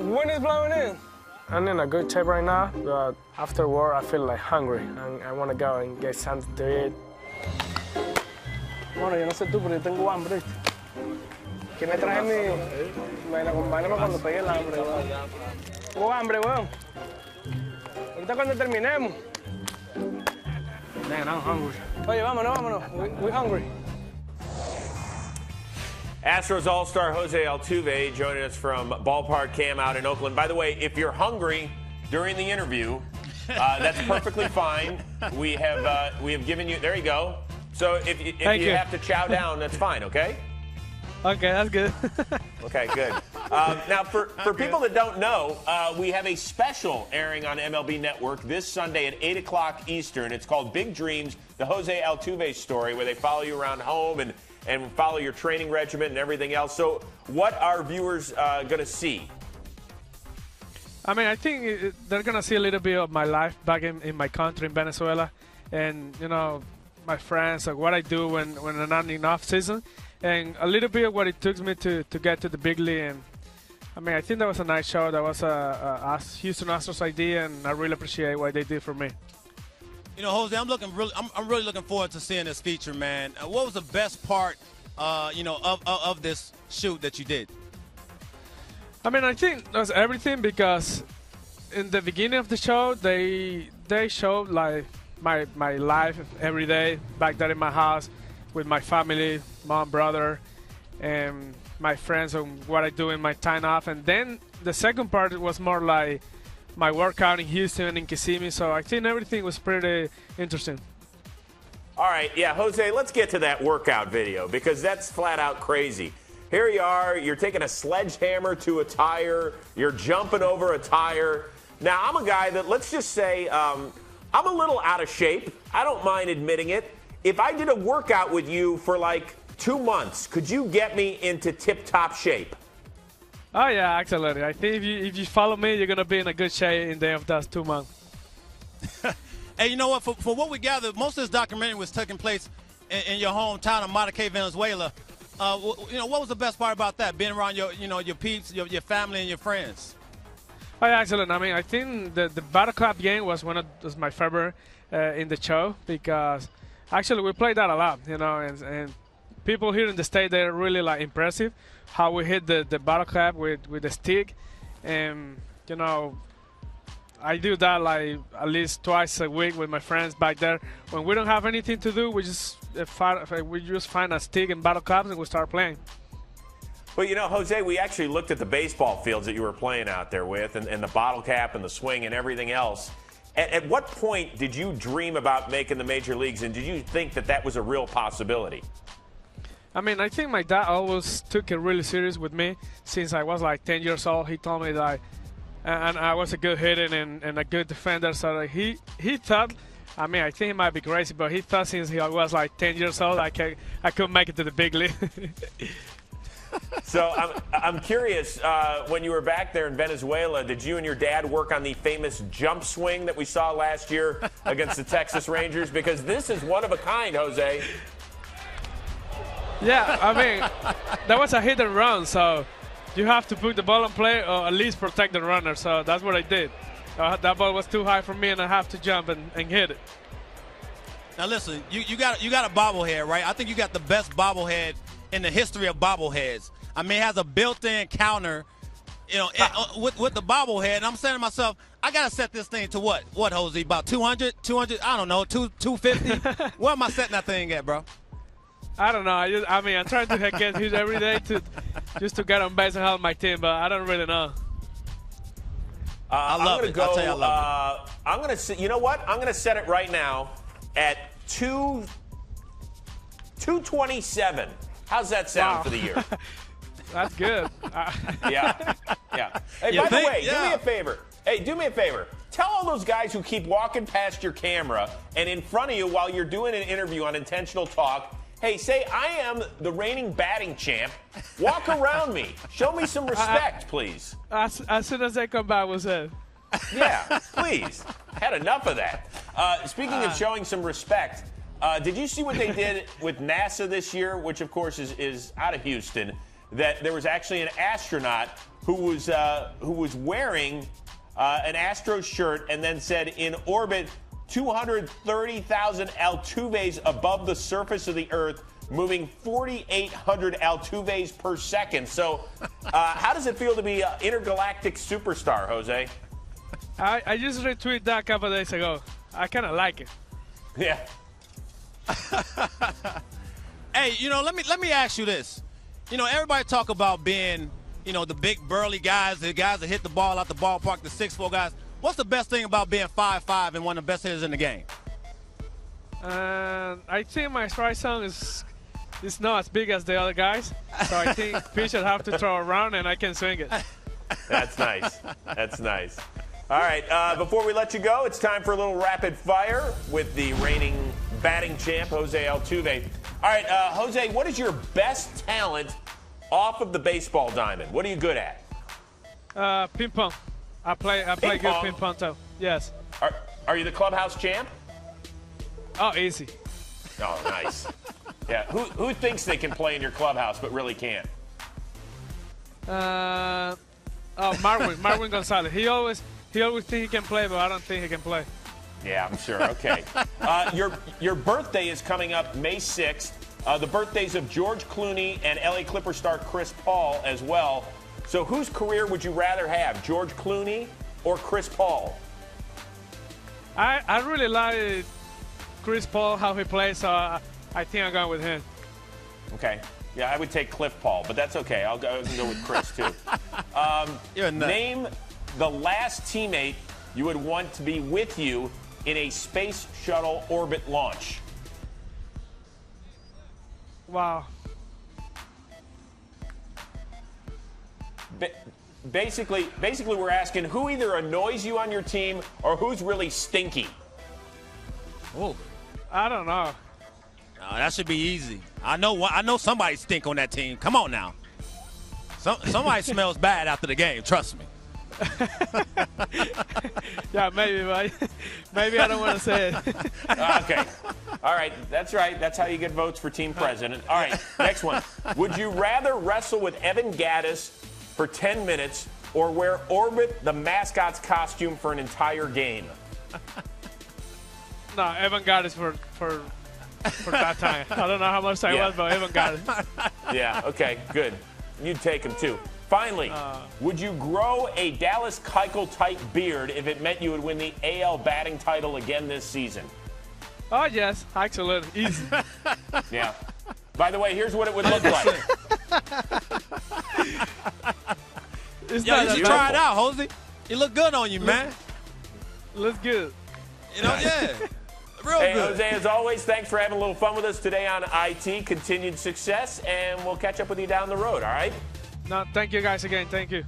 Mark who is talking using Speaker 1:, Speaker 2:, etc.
Speaker 1: Wind is blowing in. I'm in a good shape right now, but after work I feel like hungry and I want to go and get something to eat. Bueno, yo no sé tú, pero yo tengo hambre. ¿Qué me trae mi? Acompáñame cuando pegue el hambre, weón. Tengo hambre, weón. Ahorita cuando terminemos. Man, I'm hungry. Oye, vámonos. We're hungry.
Speaker 2: Astros All-Star Jose Altuve joining us from Ballpark Cam out in Oakland. By the way, if you're hungry during the interview, that's perfectly fine. We have given you. There you go. So if you have to chow down, that's fine. Okay.
Speaker 1: Okay, that's good.
Speaker 2: Okay, good. Now, for people that don't know, we have a special airing on MLB Network this Sunday at 8 o'clock Eastern. It's called Big Dreams, the Jose Altuve story, where they follow you around home and follow your training regimen and everything else. So what are viewers going to see?
Speaker 1: I mean, I think they're going to see a little bit of my life back in my country, in Venezuela, and, you know, my friends, like what I do when I'm not in off season, and a little bit of what it took me to get to the big league. And I mean, I think that was a nice show. That was a Houston Astros idea, and I really appreciate what they did for me.
Speaker 3: You know, Jose, I'm really looking forward to seeing this feature, man. What was the best part, of this shoot that you did?
Speaker 1: I mean, I think that's everything, because in the beginning of the show, they showed like my life every day back there in my house with my family, mom, brother, and my friends, and what I do in my time off. And then the second part was more like my workout in Houston and in Kissimmee, so I think everything was pretty interesting.
Speaker 2: All right, yeah, Jose, let's get to that workout video, because that's flat out crazy. Here you are, you're taking a sledgehammer to a tire, you're jumping over a tire. Now, I'm a guy that, let's just say, I'm a little out of shape. I don't mind admitting it. If I did a workout with you for like 2 months, could you get me into tip-top shape?
Speaker 1: Oh, yeah, absolutely. I think if you follow me, you're going to be in a good shape in the end of those 2 months.
Speaker 3: Hey, you know what? For what we gathered, most of this documentary was taking place in your hometown of Maracay, Venezuela. What was the best part about that, being around your peeps, your family, and your friends?
Speaker 1: Oh, yeah, excellent. I mean, I think the Battle Club game was was my favorite in the show, because actually we played that a lot, and people here in the state, they're really like impressive how we hit the Battle Club with the stick. And, I do that like at least twice a week with my friends back there. When we don't have anything to do, we just find a stick and battle clubs and we start playing.
Speaker 2: Well, Jose, we actually looked at the baseball fields that you were playing out there with, and the bottle cap and the swing and everything else. At what point did you dream about making the major leagues, and did you think that was a real possibility?
Speaker 1: I mean, I think my dad always took it really serious with me since I was like 10 years old. He told me that and I was a good hitter and a good defender. So he thought, I mean, I think he might be crazy, but he thought since he was like 10 years old, I could make it to the big league.
Speaker 2: So I'm curious, when you were back there in Venezuela, did you and your dad work on the famous jump swing that we saw last year against the Texas Rangers? Because this is one of a kind, Jose.
Speaker 1: Yeah, I mean, that was a hit and run, so you have to put the ball in play or at least protect the runner. So that's what I did. That ball was too high for me, and I have to jump and hit it.
Speaker 3: Now listen, you got a bobblehead, right? I think you got the best bobblehead in the history of bobbleheads. I mean, it has a built-in counter, with the bobblehead. And I'm saying to myself, I got to set this thing to what, Jose? About 200, I don't know, 250? Where am I setting that thing at, bro?
Speaker 1: I don't know. I'm trying to get hit every day just to get on base and help my team, but I don't really know.
Speaker 3: I love it. I'll tell you, I love it.
Speaker 2: I'm going to, you know what? I'm going to set it right now at 227. How's that sound for the year?
Speaker 1: That's good.
Speaker 2: Yeah. Hey, by the way, do me a favor. Hey, do me a favor. Tell all those guys who keep walking past your camera and in front of you while you're doing an interview on Intentional Talk, hey, say, I am the reigning batting champ. Walk around me. Show me some respect, please.
Speaker 1: As soon as they come back, we'll say.
Speaker 2: Yeah, please. Had enough of that. Speaking of showing some respect, did you see what they did with NASA this year, which, of course, is out of Houston, that there was actually an astronaut who was wearing an Astros shirt and then said, "In orbit, 230,000 Altuves above the surface of the Earth, moving 4,800 Altuves per second." So, how does it feel to be an intergalactic superstar, Jose?
Speaker 1: I just retweeted that a couple of days ago. I kind of like it.
Speaker 2: Yeah.
Speaker 3: Hey, let me ask you this. Everybody talk about being, the big burly guys, the guys that hit the ball out the ballpark, the 6'4" guys. What's the best thing about being 5'5" and one of the best hitters in the game?
Speaker 1: I think my strike zone is not as big as the other guys, so I think pitchers have to throw around and I can swing it.
Speaker 2: That's nice. That's nice. All right, before we let you go, it's time for a little rapid fire with the reigning batting champ, Jose Altuve. All right, Jose, what is your best talent off of the baseball diamond? What are you good at?
Speaker 1: Ping pong. I play good ping pong too. Yes.
Speaker 2: Are you the clubhouse champ?
Speaker 1: Oh, easy.
Speaker 2: Oh, nice. Yeah. Who thinks they can play in your clubhouse but really can't?
Speaker 1: Marwin Gonzalez. He always thinks he can play, but I don't think he can play.
Speaker 2: Yeah, I'm sure. Okay. Your birthday is coming up May 6th. The birthdays of George Clooney and LA Clipper star Chris Paul as well. So whose career would you rather have, George Clooney or Chris Paul?
Speaker 1: I really like Chris Paul, how he plays, so I think I'm going with him.
Speaker 2: Okay. Yeah, I would take Cliff Paul, but that's okay. I'll go with Chris, too. Name the last teammate you would want to be with you in a space shuttle orbit launch.
Speaker 1: Wow.
Speaker 2: Basically, we're asking who either annoys you on your team or who's really stinky.
Speaker 3: Oh,
Speaker 1: I don't know.
Speaker 3: Oh, that should be easy. I know somebody stink on that team. Come on now. Somebody smells bad after the game. Trust me.
Speaker 1: Yeah, maybe, but maybe I don't want to say it.
Speaker 2: Okay. All right. That's right. That's how you get votes for team president. All right. Next one. Would you rather wrestle with Evan Gaddis for 10 minutes or wear Orbit, the mascot's costume, for an entire game?
Speaker 1: No, Evan got it for that time. I don't know how much time it was, but Evan got it.
Speaker 2: Yeah, okay, good. You'd take him too. Finally, would you grow a Dallas Keuchel-type beard if it meant you would win the AL batting title again this season?
Speaker 1: Oh, yes, absolutely. Easy.
Speaker 2: Yeah. By the way, here's what it would look like.
Speaker 1: It's
Speaker 3: Yo,
Speaker 1: not
Speaker 3: you should
Speaker 1: that
Speaker 3: try
Speaker 1: bad.
Speaker 3: it out, Jose. It look good on you, man.
Speaker 1: Looks good.
Speaker 3: Yeah. Real
Speaker 2: Hey,
Speaker 3: good.
Speaker 2: Jose, as always, thanks for having a little fun with us today on IT. Continued success, and we'll catch up with you down the road, all right?
Speaker 1: No, thank you guys again. Thank you.